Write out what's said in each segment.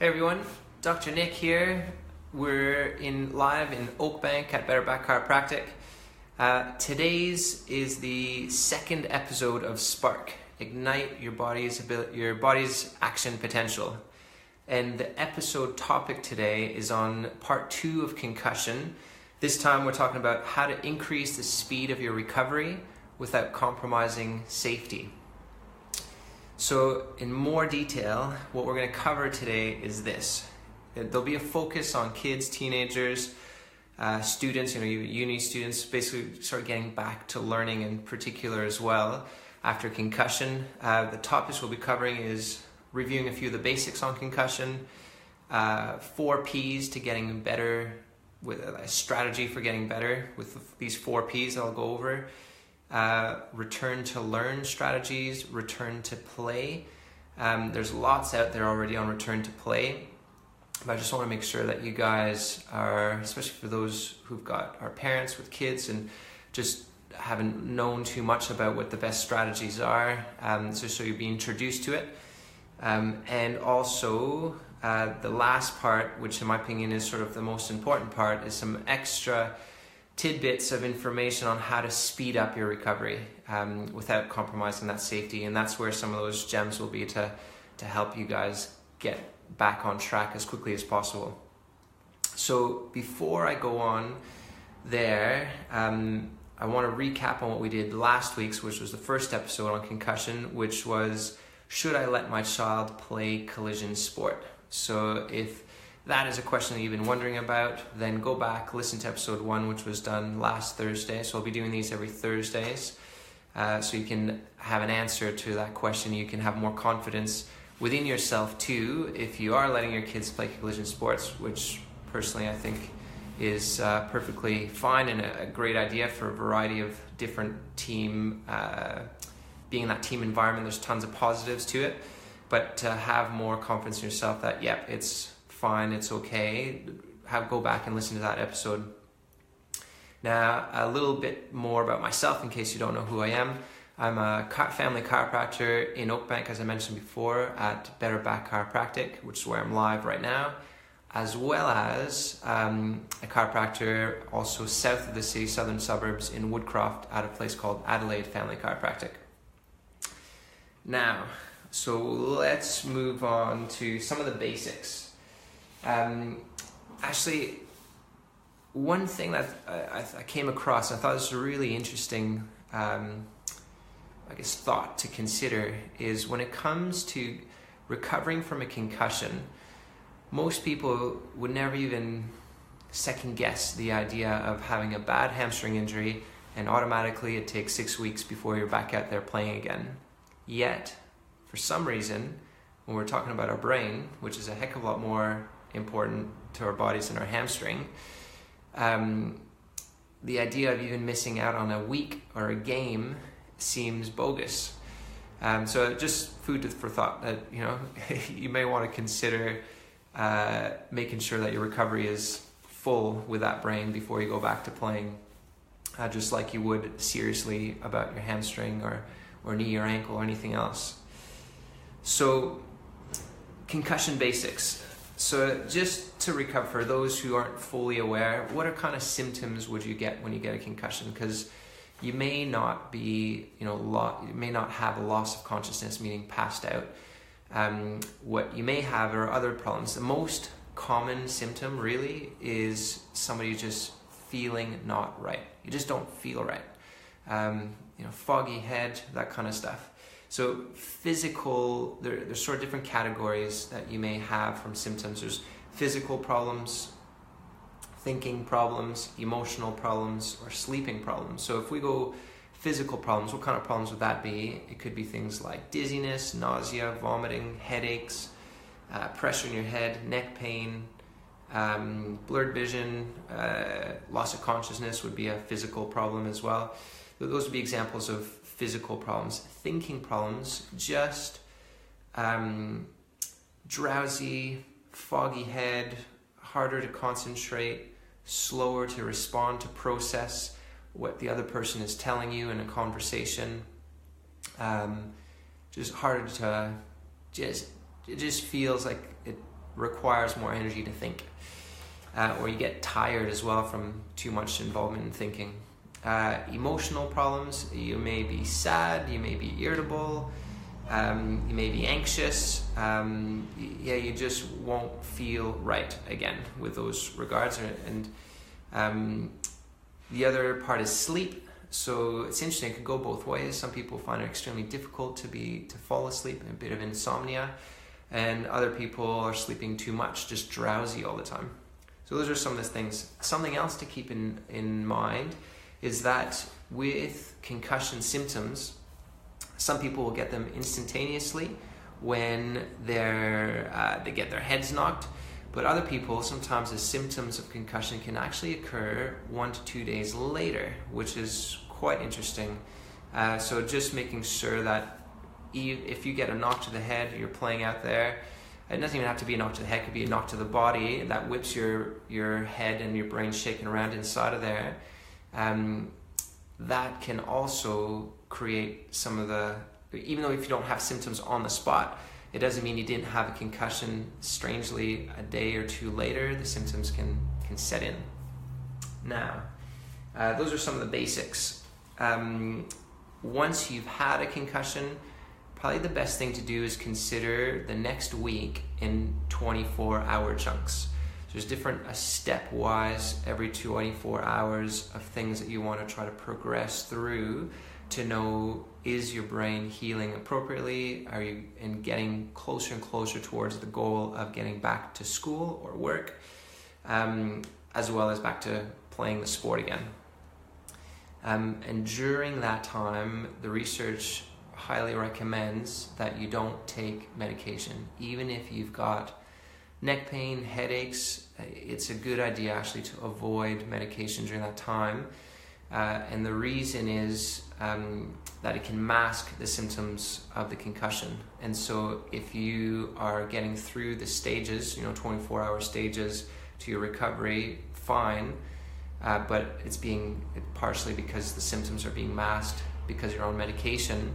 Hey everyone, Dr. Nick here. We're live in Oakbank at Better Back Chiropractic. Today's is the second episode of Spark, Ignite Your Body's Action Potential. And the episode topic today is on part 2 of concussion. This time we're talking about how to increase the speed of your recovery without compromising safety. So in more detail, what we're going to cover today is this. There'll be a focus on kids, teenagers, students, uni students, basically start getting back to learning in particular as well after concussion. The topics we'll be covering is reviewing a few of the basics on concussion, 4 Ps to getting better, with a strategy for getting better with these 4 Ps I'll go over. Return to learn strategies, return to play. There's lots out there already on return to play, but I just want to make sure that you guys are, especially for those who've got our parents with kids and just haven't known too much about what the best strategies are, so you'll be introduced to it. And also the last part, which in my opinion is sort of the most important part, is some extra tidbits of information on how to speed up your recovery without compromising that safety. And that's where some of those gems will be to help you guys get back on track as quickly as possible. So before I go on there, I want to recap on what we did last week's, which was the first episode on concussion, which was, should I let my child play collision sport? So if that is a question that you've been wondering about, then go back, listen to episode 1, which was done last Thursday. So I'll be doing these every Thursdays, so you can have an answer to that question. You can have more confidence within yourself too if you are letting your kids play collision sports, which personally I think is perfectly fine and a great idea for a variety of different team, being in that team environment. There's tons of positives to it, but to have more confidence in yourself that, yep, it's fine, it's okay, go back and listen to that episode. Now, a little bit more about myself in case you don't know who I am. I'm a family chiropractor in Oakbank, as I mentioned before, at Better Back Chiropractic, which is where I'm live right now, as well as a chiropractor also south of the city, southern suburbs in Woodcroft, at a place called Adelaide Family Chiropractic. Now, so let's move on to some of the basics. Actually, one thing that I came across, I thought this was a really interesting, thought to consider, is when it comes to recovering from a concussion, most people would never even second guess the idea of having a bad hamstring injury and automatically it takes 6 weeks before you're back out there playing again. Yet, for some reason, when we're talking about our brain, which is a heck of a lot more important to our bodies than our hamstring, the idea of even missing out on a week or a game seems bogus. So just food for thought that you may want to consider making sure that your recovery is full with that brain before you go back to playing, just like you would seriously about your hamstring or knee or ankle or anything else. So concussion basics. So just to recover, for those who aren't fully aware, what are kind of symptoms would you get when you get a concussion? Because you may not be, you may not have a loss of consciousness, meaning passed out. What you may have are other problems. The most common symptom really is somebody just feeling not right. You just don't feel right. Foggy head, that kind of stuff. So physical, there's sort of different categories that you may have from symptoms. There's physical problems, thinking problems, emotional problems, or sleeping problems. So if we go physical problems, what kind of problems would that be? It could be things like dizziness, nausea, vomiting, headaches, pressure in your head, neck pain, blurred vision, loss of consciousness would be a physical problem as well. Those would be examples of physical problems. Thinking problems, just drowsy, foggy head, harder to concentrate, slower to respond to process what the other person is telling you in a conversation, just harder to it just feels like requires more energy to think. Or you get tired as well from too much involvement in thinking. Emotional problems, you may be sad, you may be irritable, you may be anxious. You just won't feel right again with those regards. And the other part is sleep. So it's interesting, it could go both ways. Some people find it extremely difficult to fall asleep, a bit of insomnia, and other people are sleeping too much, just drowsy all the time. So those are some of the things. Something else to keep in mind is that with concussion symptoms, some people will get them instantaneously when they get their heads knocked, but other people, sometimes the symptoms of concussion can actually occur 1 to 2 days later, which is quite interesting. So just making sure that if you get a knock to the head, you're playing out there, it doesn't even have to be a knock to the head, it could be a knock to the body that whips your head and your brain shaking around inside of there. That can also create some of the, even though if you don't have symptoms on the spot, it doesn't mean you didn't have a concussion. Strangely, a day or two later, the symptoms can set in. Now, those are some of the basics. Once you've had a concussion, probably the best thing to do is consider the next week in 24-hour chunks. So there's different stepwise every 24 hours of things that you want to try to progress through to know, is your brain healing appropriately? Are you getting closer and closer towards the goal of getting back to school or work, as well as back to playing the sport again? And during that time, the research highly recommends that you don't take medication. Even if you've got neck pain, headaches, it's a good idea actually to avoid medication during that time. And the reason is that it can mask the symptoms of the concussion. And so if you are getting through the stages, 24-hour stages to your recovery, fine, but it's being partially because the symptoms are being masked because you're on medication.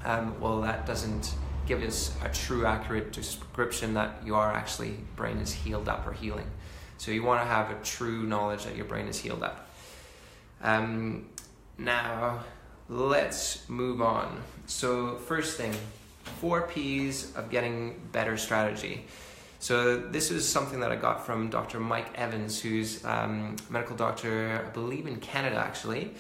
Well, that doesn't give us a true accurate description that your brain is healed up or healing. So you want to have a true knowledge that your brain is healed up. Now, let's move on. So first thing, 4 P's of getting better strategy. So this is something that I got from Dr. Mike Evans, who's a medical doctor, I believe in Canada actually.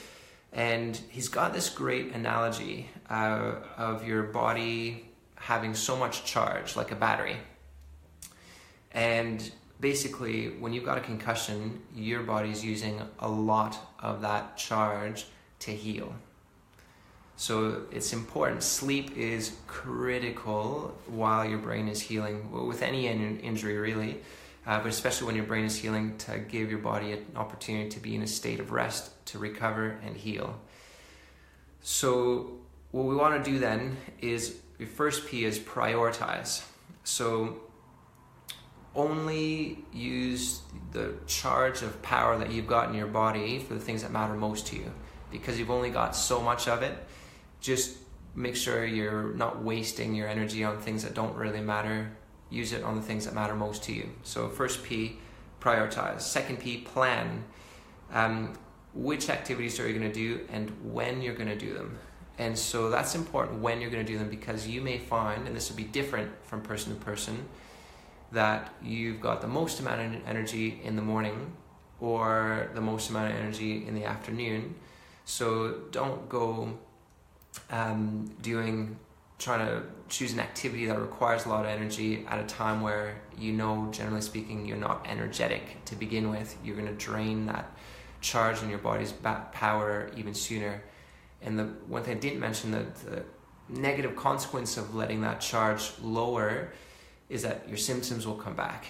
And he's got this great analogy of your body having so much charge, like a battery. And basically, when you've got a concussion, your body's using a lot of that charge to heal. So it's important. Sleep is critical while your brain is healing, with any injury really, but especially when your brain is healing, to give your body an opportunity to be in a state of rest, to recover and heal. So what we want to do then is, your first P is prioritize. So only use the charge of power that you've got in your body for the things that matter most to you. Because you've only got so much of it, just make sure you're not wasting your energy on things that don't really matter. Use it on the things that matter most to you. So first P, prioritize. Second P, plan. Which activities are you going to do and when you're going to do them. And so that's important, when you're going to do them, because you may find, and this will be different from person to person, that you've got the most amount of energy in the morning or the most amount of energy in the afternoon. So don't go trying to choose an activity that requires a lot of energy at a time where generally speaking, you're not energetic to begin with. You're going to drain that charge in your body's power even sooner. And the one thing I didn't mention, that the negative consequence of letting that charge lower is that your symptoms will come back.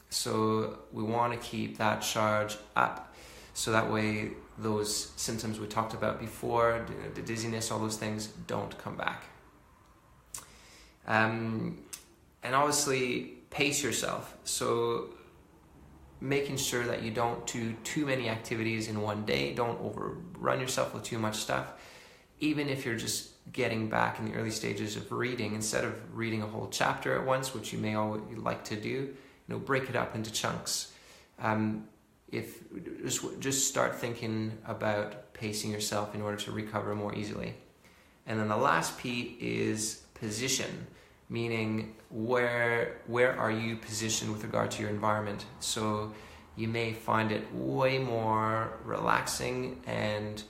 So we want to keep that charge up, so that way those symptoms we talked about before, the dizziness, all those things, don't come back. And obviously pace yourself. So making sure that you don't do too many activities in one day, don't overrun yourself with too much stuff. even if you're just getting back in the early stages of reading, instead of reading a whole chapter at once, which you may always like to do, break it up into chunks. If just start thinking about pacing yourself in order to recover more easily. And then the last P is position, meaning where are you positioned with regard to your environment. So you may find it way more relaxing and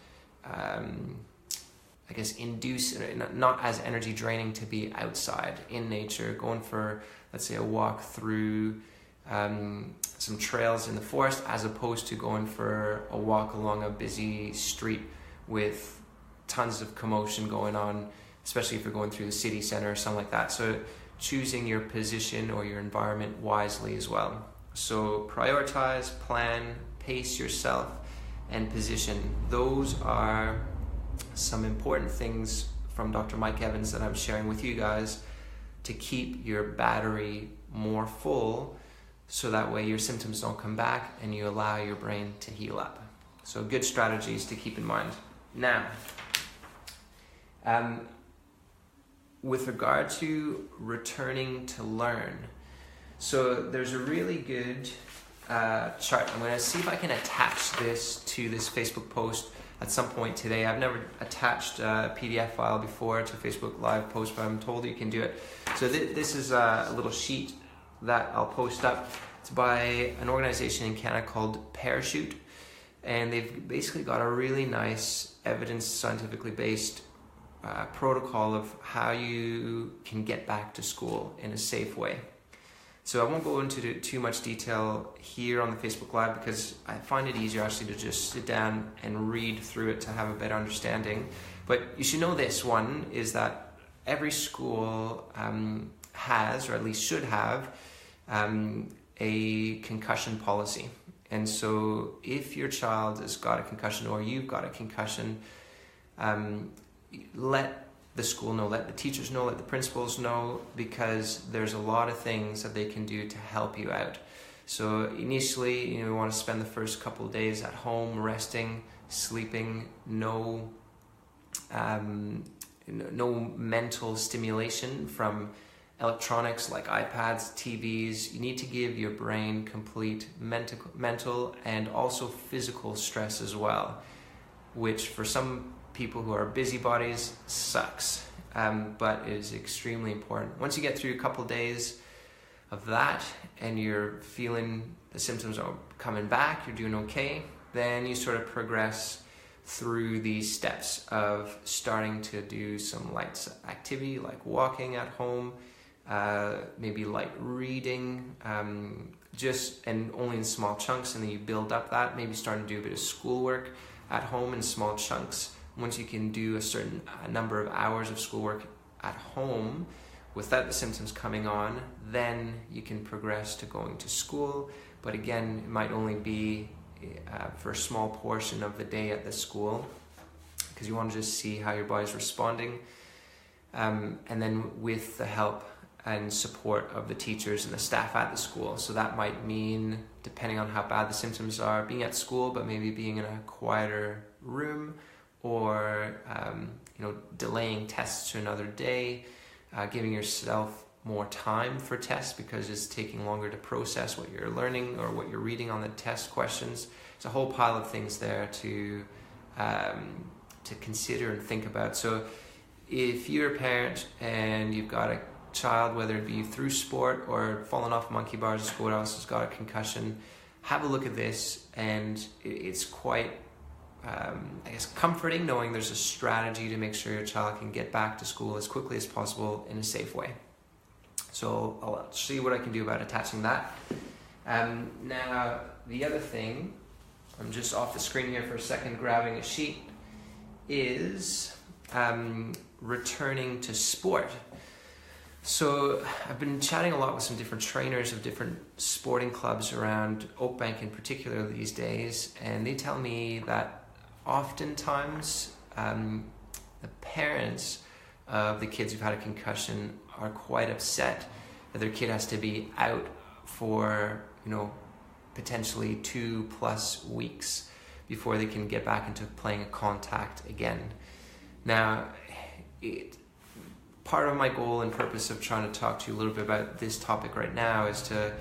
not as energy draining to be outside in nature, going for, let's say, a walk through some trails in the forest, as opposed to going for a walk along a busy street with tons of commotion going on, especially if you're going through the city center or something like that. So choosing your position or your environment wisely as well. So prioritize, plan, pace yourself, and position. Those are some important things from Dr. Mike Evans that I'm sharing with you guys to keep your battery more full, so that way your symptoms don't come back and you allow your brain to heal up. So good strategies to keep in mind. Now, with regard to returning to learn, so there's a really good chart. I'm going to see if I can attach this to this Facebook post at some point today. I've never attached a PDF file before to a Facebook Live post, but I'm told you can do it. So this is a little sheet that I'll post up. It's by an organization in Canada called Parachute, and they've basically got a really nice evidence scientifically based protocol of how you can get back to school in a safe way. So I won't go into too much detail here on the Facebook Live, because I find it easier actually to just sit down and read through it to have a better understanding. But you should know this one is that every school has, or at least should have, a concussion policy. And so if your child has got a concussion or you've got a concussion, let the school know, let the teachers know, let the principals know, because there's a lot of things that they can do to help you out. So initially, you want to spend the first couple of days at home resting, sleeping, no mental stimulation from electronics like iPads, TVs. You need to give your brain complete mental and also physical stress as well, which for some people who are busybodies sucks, but is extremely important. Once you get through a couple days of that and you're feeling the symptoms are coming back, you're doing okay, then you sort of progress through these steps of starting to do some light activity like walking at home, maybe light reading, and only in small chunks, and then you build up that, maybe starting to do a bit of schoolwork at home in small chunks. Once you can do a certain number of hours of schoolwork at home without the symptoms coming on, then you can progress to going to school. But again, it might only be for a small portion of the day at the school, because you want to just see how your body's responding. And then with the help and support of the teachers and the staff at the school. So that might mean, depending on how bad the symptoms are, being at school, but maybe being in a quieter room, or delaying tests to another day, giving yourself more time for tests because it's taking longer to process what you're learning or what you're reading on the test questions. It's a whole pile of things there to consider and think about. So if you're a parent and you've got a child, whether it be through sport or fallen off monkey bars at school, or else has got a concussion, have a look at this, and it's quite comforting knowing there's a strategy to make sure your child can get back to school as quickly as possible in a safe way. So I'll see what I can do about attaching that. Now, the other thing, I'm just off the screen here for a second, grabbing a sheet, is returning to sport. So I've been chatting a lot with some different trainers of different sporting clubs around Oakbank in particular these days, and they tell me that oftentimes the parents of the kids who've had a concussion are quite upset that their kid has to be out for potentially 2+ weeks before they can get back into playing a contact again. Now, part of my goal and purpose of trying to talk to you a little bit about this topic right now is to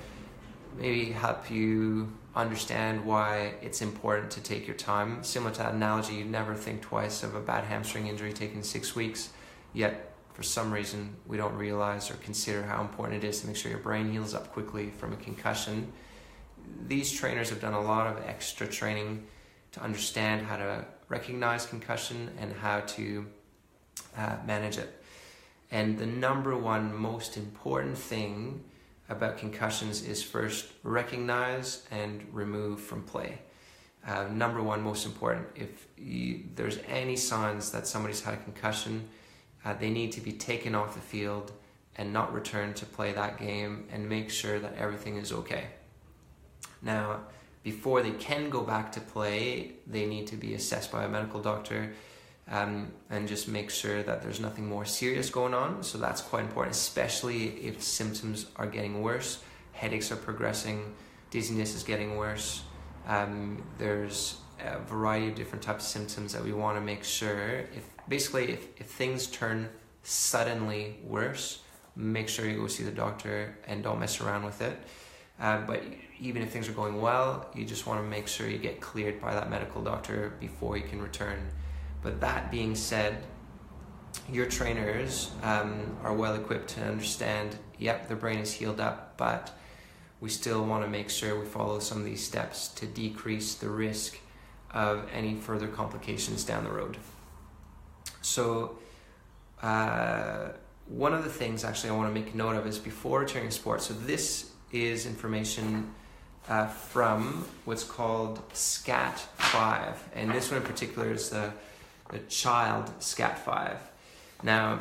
maybe help you understand why it's important to take your time. Similar to that analogy, you never think twice of a bad hamstring injury taking 6 weeks, yet for some reason we don't realize or consider how important it is to make sure your brain heals up quickly from a concussion. These trainers have done a lot of extra training to understand how to recognize concussion and how to manage it. And the number one most important thing about concussions is first recognize and remove from play. Number one most important, if there's any signs that somebody's had a concussion, they need to be taken off the field and not return to play that game, and make sure that everything is okay. Now, before they can go back to play, they need to be assessed by a medical doctor and just make sure that there's nothing more serious going on. So that's quite important, especially if symptoms are getting worse, headaches are progressing, dizziness is getting worse. There's a variety of different types of symptoms that we want to make sure, if things turn suddenly worse, make sure you go see the doctor and don't mess around with it. But even if things are going well, you just want to make sure you get cleared by that medical doctor before you can return. But that being said, your trainers are well equipped to understand, yep, the brain is healed up, but we still want to make sure we follow some of these steps to decrease the risk of any further complications down the road. So one of the things actually I want to make note of is before returning to sports. So this is information from what's called SCAT-5, and this one in particular is the child SCAT-5. Now,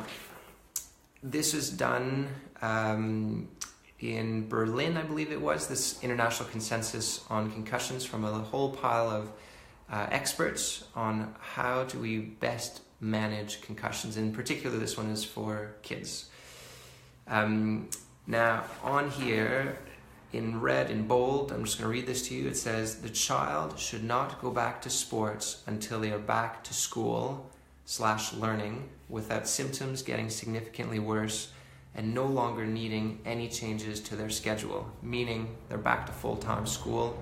this was done in Berlin, I believe it was, this international consensus on concussions from a whole pile of experts on how do we best manage concussions. In particular, this one is for kids. Now, on here, in red, in bold, I'm just going to read this to you. It says, the child should not go back to sports until they are back to school/learning without symptoms getting significantly worse and no longer needing any changes to their schedule, meaning they're back to full-time school.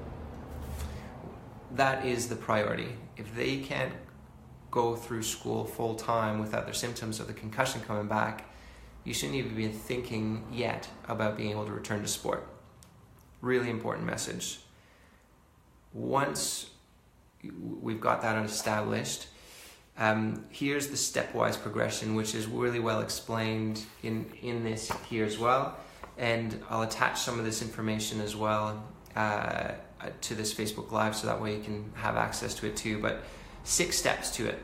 That is the priority. If they can't go through school full-time without their symptoms of the concussion coming back, you shouldn't even be thinking yet about being able to return to sport. Really important message. Once we've got that established, here's the stepwise progression, which is really well explained in this here as well. And I'll attach some of this information as well to this Facebook Live, so that way you can have access to it too. But 6 steps to it.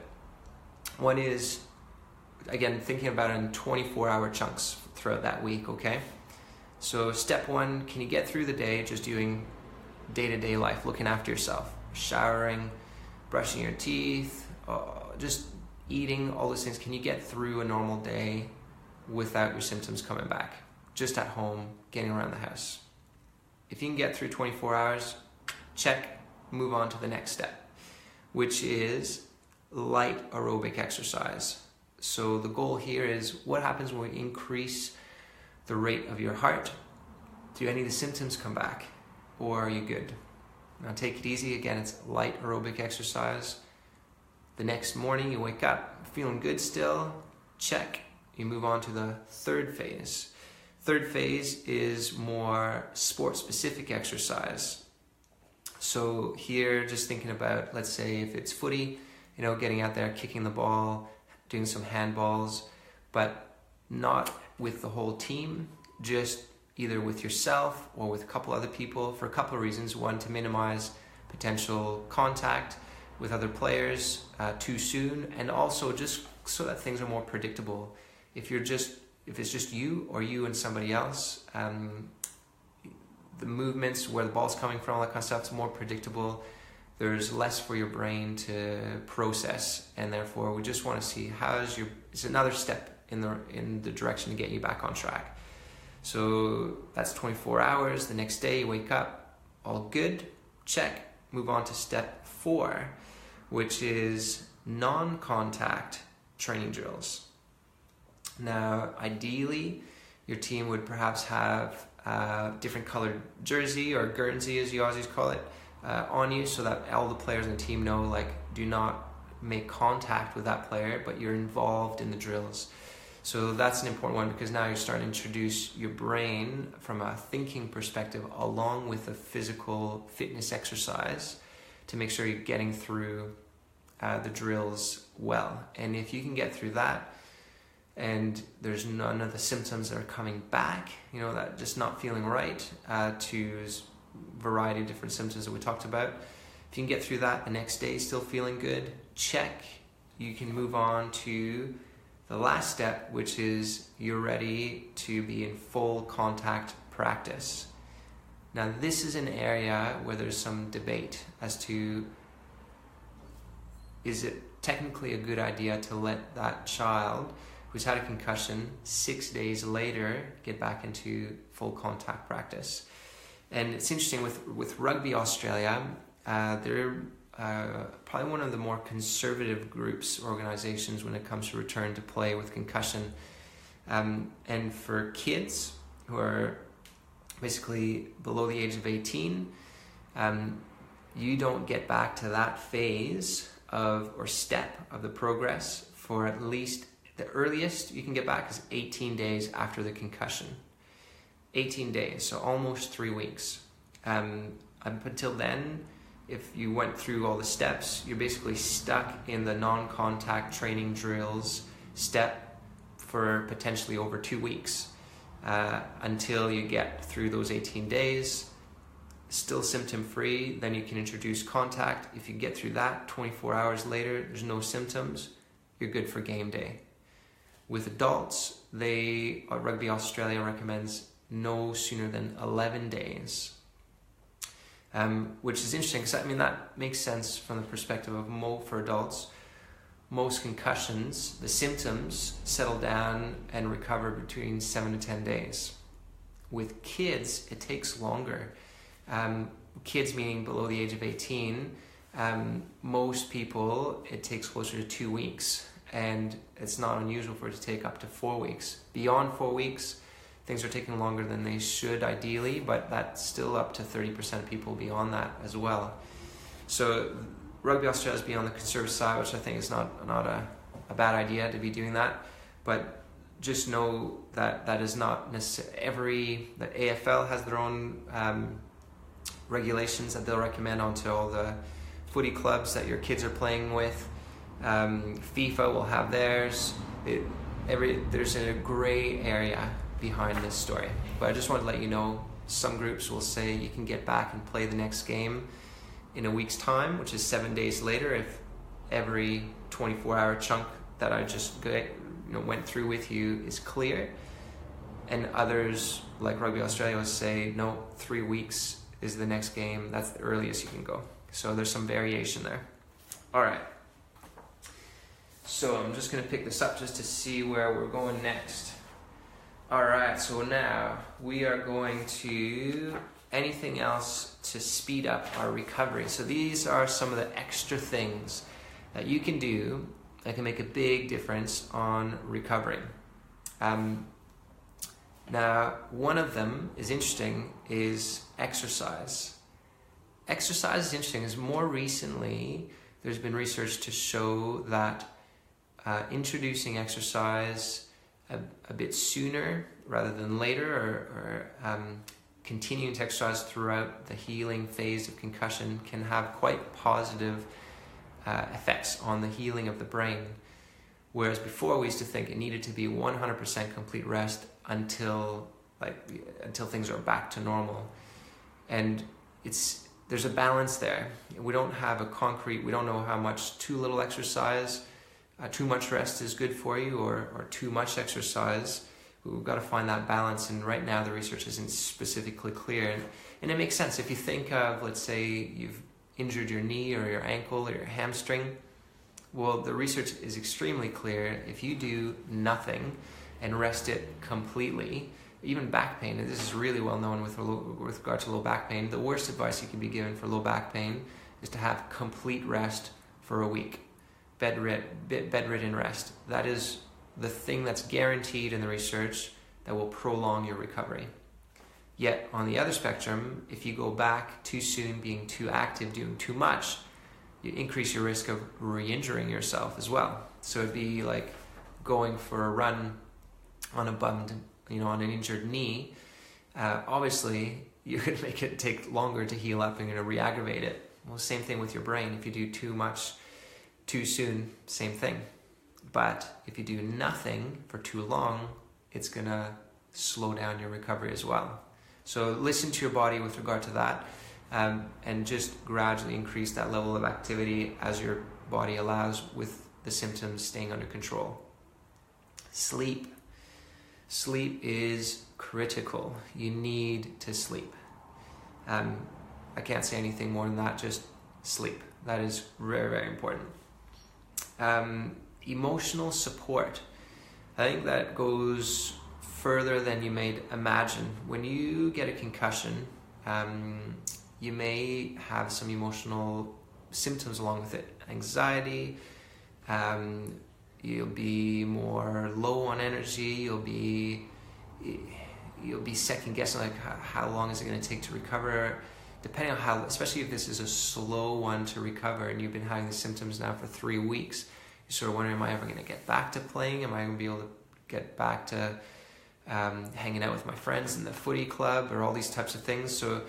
One is, again, thinking about it in 24-hour chunks throughout that week, okay? So step 1, can you get through the day just doing day-to-day life, looking after yourself, showering, brushing your teeth, just eating, all those things. Can you get through a normal day without your symptoms coming back? Just at home, getting around the house. If you can get through 24 hours, check, move on to the next step, which is light aerobic exercise. So the goal here is, what happens when we increase the rate of your heart? Do any of the symptoms come back, or are you good? Now take it easy. Again, it's light aerobic exercise. The next morning you wake up feeling good still, check. You move on to the third phase. Third phase is more sport-specific exercise. So here, just thinking about, let's say if it's footy, getting out there, kicking the ball, doing some handballs, but not with the whole team, just either with yourself or with a couple other people for a couple of reasons. One, to minimize potential contact with other players too soon, and also just so that things are more predictable. If it's just you or you and somebody else, the movements, where the ball's coming from, all that kind of stuff, it's more predictable. There's less for your brain to process, and therefore we just want to see it's another step in the direction to get you back on track. So that's 24 hours. The next day you wake up, all good, check. Move on to step 4, which is non-contact training drills. Now, ideally, your team would perhaps have different colored jersey, or Guernsey as you Aussies call it, on you, so that all the players on the team know, like, do not make contact with that player, but you're involved in the drills. So that's an important one, because now you're starting to introduce your brain from a thinking perspective along with a physical fitness exercise to make sure you're getting through the drills well. And if you can get through that, and there's none of the symptoms that are coming back, that just not feeling right, to a variety of different symptoms that we talked about. If you can get through that, the next day still feeling good, check. You can move on to the last step, which is you're ready to be in full contact practice. Now, this is an area where there's some debate as to, is it technically a good idea to let that child who's had a concussion 6 days later get back into full contact practice? And it's interesting with Rugby Australia, they're probably one of the more conservative organizations when it comes to return to play with concussion. And for kids who are basically below the age of 18, you don't get back to that phase or step of the progress for at least, the earliest you can get back is 18 days after the concussion. 18 days, so almost 3 weeks. Up until then, if you went through all the steps, you're basically stuck in the non-contact training drills step for potentially over 2 weeks, until you get through those 18 days, still symptom-free. Then you can introduce contact. If you get through that, 24 hours later, there's no symptoms, you're good for game day. With adults, Rugby Australia recommends no sooner than 11 days, which is interesting, because that makes sense from the perspective of for adults. Most concussions, the symptoms settle down and recover between 7 to 10 days. With kids, it takes longer. Kids meaning below the age of 18, most people, it takes closer to 2 weeks. And it's not unusual for it to take up to 4 weeks. Beyond 4 weeks, things are taking longer than they should ideally, but that's still up to 30% of people beyond that as well. So Rugby Australia is beyond the conservative side, which I think is not a bad idea to be doing that. But just know that that is not necessarily the AFL has their own regulations that they'll recommend onto all the footy clubs that your kids are playing with. FIFA will have theirs. There's a gray area behind this story, but I just wanted to let you know, some groups will say you can get back and play the next game in a week's time, which is 7 days later, if every 24-hour chunk that I just went through with you is clear. And others, like Rugby Australia, will say no, 3 weeks is the next game, that's the earliest you can go. So there's some variation there. All right. So I'm just going to pick this up just to see where we're going next. Alright, so now we are going to anything else to speed up our recovery. So these are some of the extra things that you can do that can make a big difference on recovering. Now, one of them is interesting, is exercise. Exercise is interesting, as more recently there's been research to show that introducing exercise a bit sooner rather than later, or continuing to exercise throughout the healing phase of concussion can have quite positive effects on the healing of the brain. Whereas before we used to think it needed to be 100% complete rest until things are back to normal. And there's a balance there. We don't know how much too little exercise, too much rest is good for you, or too much exercise. We've got to find that balance, and right now the research isn't specifically clear. And it makes sense. If you think of, let's say you've injured your knee or your ankle or your hamstring, well, the research is extremely clear. If you do nothing and rest it completely, even back pain, and this is really well known with regard to low back pain, the worst advice you can be given for low back pain is to have complete rest for a week. bedridden rest. That is the thing that's guaranteed in the research that will prolong your recovery. Yet on the other spectrum, if you go back too soon, being too active, doing too much, you increase your risk of re-injuring yourself as well. So it'd be like going for a run on a bummed, on an injured knee. Obviously, you could make it take longer to heal up and re-aggravate it. Well, same thing with your brain. If you do too much too soon, same thing. But if you do nothing for too long, it's gonna slow down your recovery as well. So listen to your body with regard to that, and just gradually increase that level of activity as your body allows, with the symptoms staying under control. Sleep. Sleep is critical. You need to sleep. I can't say anything more than that, just sleep. That is very, very important. Emotional support. I think that goes further than you may imagine. When you get a concussion, you may have some emotional symptoms along with it. Anxiety, you'll be more low on energy, you'll be second guessing, like how long is it going to take to recover, depending on how, especially if this is a slow one to recover and you've been having the symptoms now for 3 weeks, you're sort of wondering, am I ever going to get back to playing? Am I going to be able to get back to hanging out with my friends in the footy club, or all these types of things? So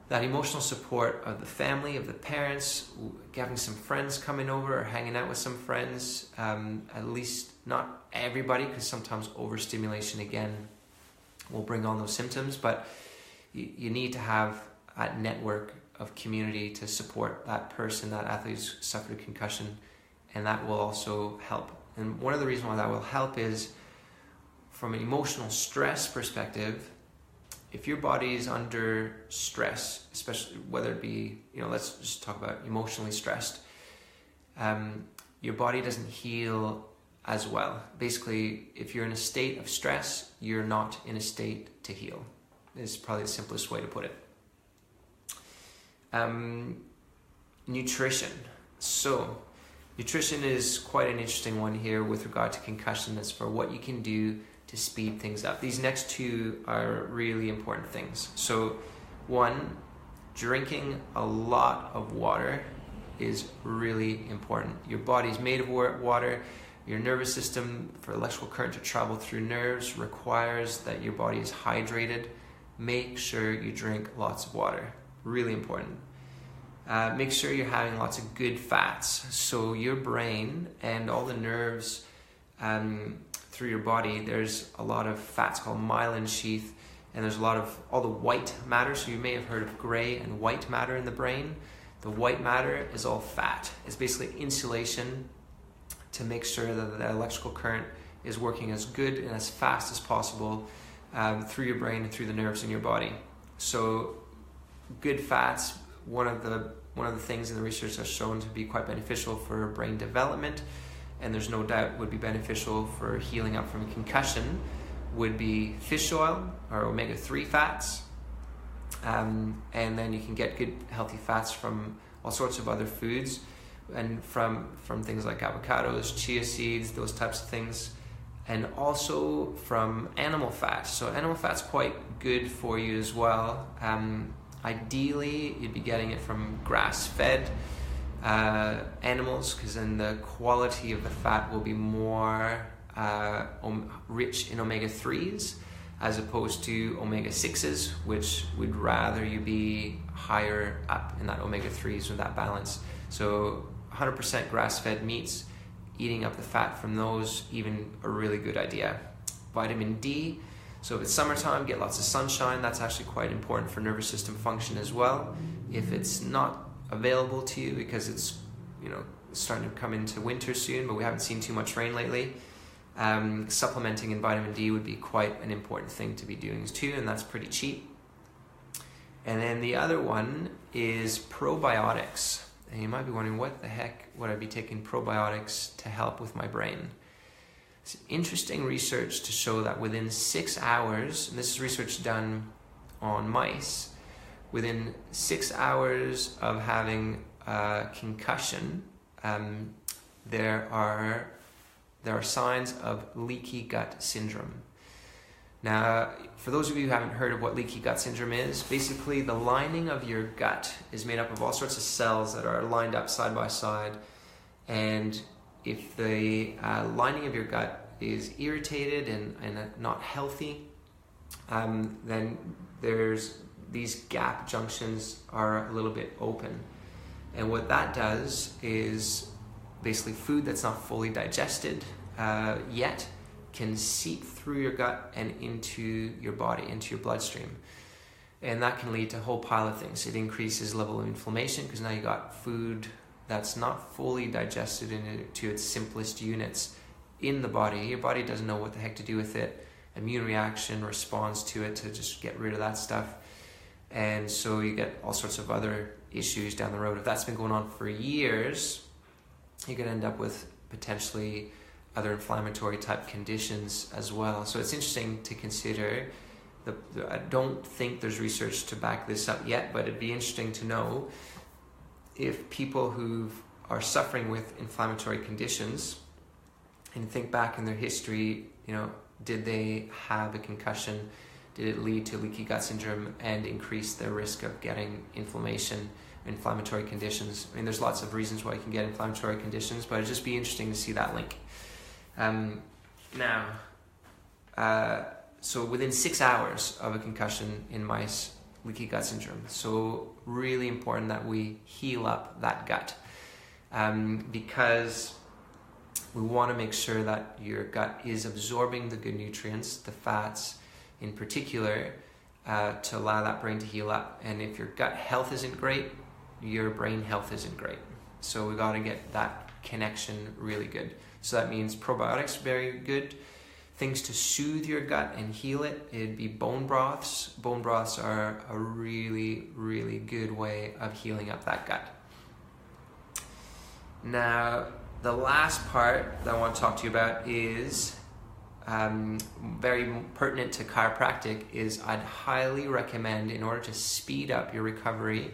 that emotional support of the family, of the parents, having some friends coming over or hanging out with some friends, at least not everybody, because sometimes overstimulation again will bring on those symptoms, but you need to have a network of community to support that person, that athlete who's suffered a concussion, and that will also help. And one of the reasons why that will help is from an emotional stress perspective. If your body is under stress, especially whether it be, let's just talk about emotionally stressed, your body doesn't heal as well. Basically, if you're in a state of stress, you're not in a state to heal. Is probably the simplest way to put it. Nutrition. So, nutrition is quite an interesting one here with regard to concussion, as for what you can do to speed things up. These next two are really important things. So, one, drinking a lot of water is really important. Your body's made of water. Your nervous system, for electrical current to travel through nerves, requires that your body is hydrated. Make sure you drink lots of water. Really important. Make sure you're having lots of good fats. So your brain and all the nerves through your body, there's a lot of fats called myelin sheath, and there's a lot of all the white matter. So you may have heard of gray and white matter in the brain. The white matter is all fat. It's basically insulation to make sure that the electrical current is working as good and as fast as possible through your brain and through the nerves in your body. So good fats, one of the things in the research that's shown to be quite beneficial for brain development, and there's no doubt would be beneficial for healing up from a concussion, would be fish oil or omega-3 fats. And then you can get good healthy fats from all sorts of other foods, and from things like avocados, chia seeds, those types of things, and also from animal fat. So animal fat's quite good for you as well. Ideally, you'd be getting it from grass-fed animals, because then the quality of the fat will be more rich in omega-3s as opposed to omega-6s, which would rather you be higher up in that omega-3s with that balance. So 100% grass-fed meats, eating up the fat from those, even a really good idea. Vitamin D. So if it's summertime, get lots of sunshine. That's actually quite important for nervous system function as well. If it's not available to you because it's starting to come into winter soon, but we haven't seen too much rain lately, supplementing in vitamin D would be quite an important thing to be doing too, and that's pretty cheap. And then the other one is probiotics. And you might be wondering, what the heck would I be taking probiotics to help with my brain? It's interesting research to show that within 6 hours, and this is research done on mice, within 6 hours of having a concussion, there are signs of leaky gut syndrome. Now, for those of you who haven't heard of what leaky gut syndrome is, basically the lining of your gut is made up of all sorts of cells that are lined up side by side, and if the lining of your gut is irritated and not healthy, then there's these gap junctions are a little bit open. And what that does is basically food that's not fully digested yet can seep through your gut and into your body, into your bloodstream. And that can lead to a whole pile of things. It increases level of inflammation because now you got food that's not fully digested into its simplest units in the body. Your body doesn't know what the heck to do with it. Immune reaction responds to it to just get rid of that stuff. And so you get all sorts of other issues down the road. If that's been going on for years, you could end up with potentially other inflammatory type conditions as well. So it's interesting to consider. I don't think there's research to back this up yet, but it'd be interesting to know if people who are suffering with inflammatory conditions and think back in their history, did they have a concussion? Did it lead to leaky gut syndrome and increase their risk of getting inflammatory conditions? I mean, there's lots of reasons why you can get inflammatory conditions, but it'd just be interesting to see that link. So within 6 hours of a concussion in mice, leaky gut syndrome. So really important that we heal up that gut, because we want to make sure that your gut is absorbing the good nutrients, the fats in particular, to allow that brain to heal up. And if your gut health isn't great, your brain health isn't great. So we got to get that connection really good. So that means probiotics, very good. Things to soothe your gut and heal it, it'd be bone broths. Bone broths are a really, really good way of healing up that gut. Now, the last part that I want to talk to you about is very pertinent to chiropractic. Is I'd highly recommend, in order to speed up your recovery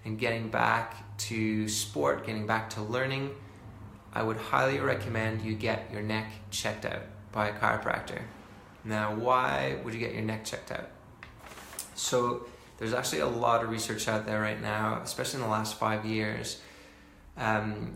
and getting back to sport, getting back to learning, I would highly recommend you get your neck checked out by a chiropractor. Now, why would you get your neck checked out? So there's actually a lot of research out there right now, especially in the last 5 years,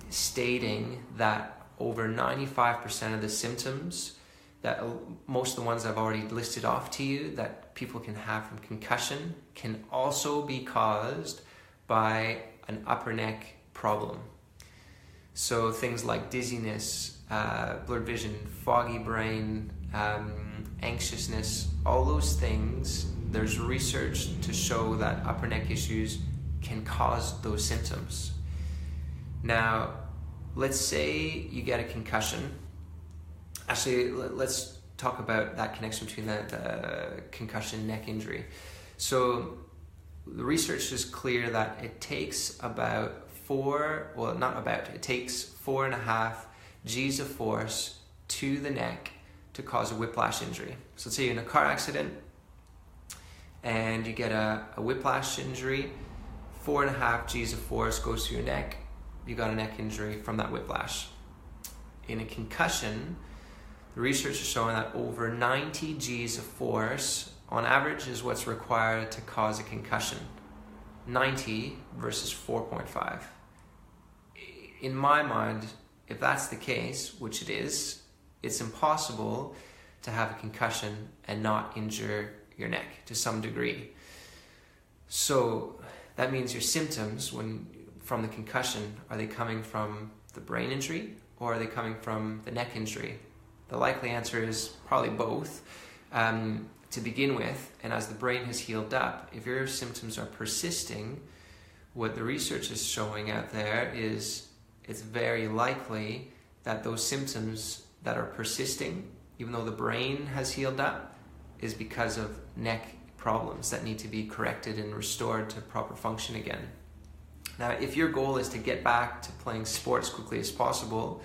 stating that over 95% of the symptoms, that most of the ones I've already listed off to you that people can have from concussion, can also be caused by an upper neck problem. So things like dizziness, blurred vision, foggy brain, anxiousness, all those things, there's research to show that upper neck issues can cause those symptoms. Now, let's say you get a concussion. Actually, let's talk about that connection between the concussion and neck injury. So the research is clear that it takes it takes 4.5 G's of force to the neck to cause a whiplash injury. So let's say you're in a car accident and you get a whiplash injury, 4.5 G's of force goes to your neck, you got a neck injury from that whiplash. In a concussion, the research is showing that over 90 G's of force on average is what's required to cause a concussion. 90 versus 4.5. In my mind, if that's the case, which it is, it's impossible to have a concussion and not injure your neck to some degree. So that means your symptoms from the concussion, are they coming from the brain injury or are they coming from the neck injury? The likely answer is probably both to begin with. And as the brain has healed up, if your symptoms are persisting, what the research is showing out there is it's very likely that those symptoms that are persisting, even though the brain has healed up, is because of neck problems that need to be corrected and restored to proper function again. Now, if your goal is to get back to playing sports as quickly as possible,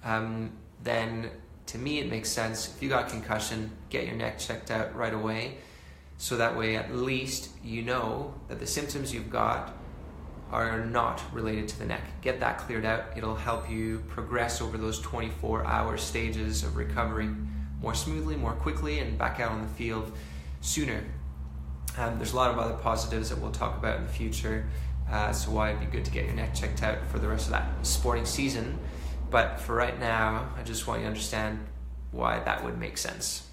then to me it makes sense, if you got concussion, get your neck checked out right away, so that way at least you know that the symptoms you've got are not related to the neck. Get that cleared out. It'll help you progress over those 24-hour stages of recovery more smoothly, more quickly, and back out on the field sooner. There's a lot of other positives that we'll talk about in the future, so why it'd be good to get your neck checked out for the rest of that sporting season. But for right now, I just want you to understand why that would make sense.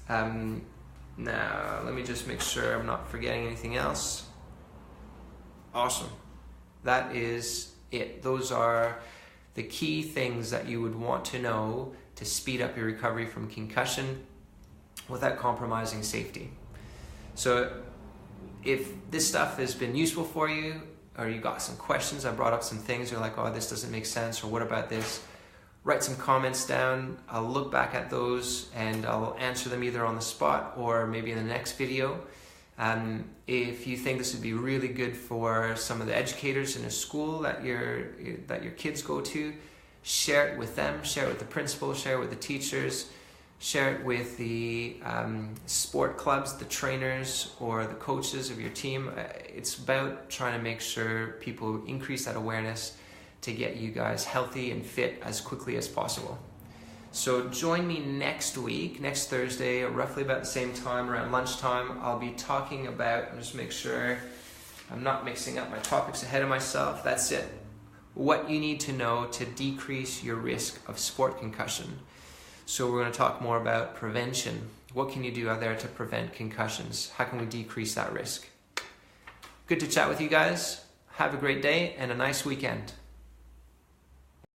Now, let me just make sure I'm not forgetting anything else. Awesome. That is it. Those are the key things that you would want to know to speed up your recovery from concussion without compromising safety. So if this stuff has been useful for you, or you got some questions, I brought up some things, you're like, oh, this doesn't make sense, or what about this? Write some comments down. I'll look back at those and I'll answer them either on the spot or maybe in the next video. If you think this would be really good for some of the educators in a school that your kids go to, share it with them, share it with the principal, share it with the teachers, share it with the sport clubs, the trainers, or the coaches of your team. It's about trying to make sure people increase that awareness to get you guys healthy and fit as quickly as possible. So join me next week, next Thursday, roughly about the same time, around lunchtime. I'll be talking about, just make sure I'm not mixing up my topics ahead of myself. That's it. What you need to know to decrease your risk of sport concussion. So we're going to talk more about prevention. What can you do out there to prevent concussions? How can we decrease that risk? Good to chat with you guys. Have a great day and a nice weekend.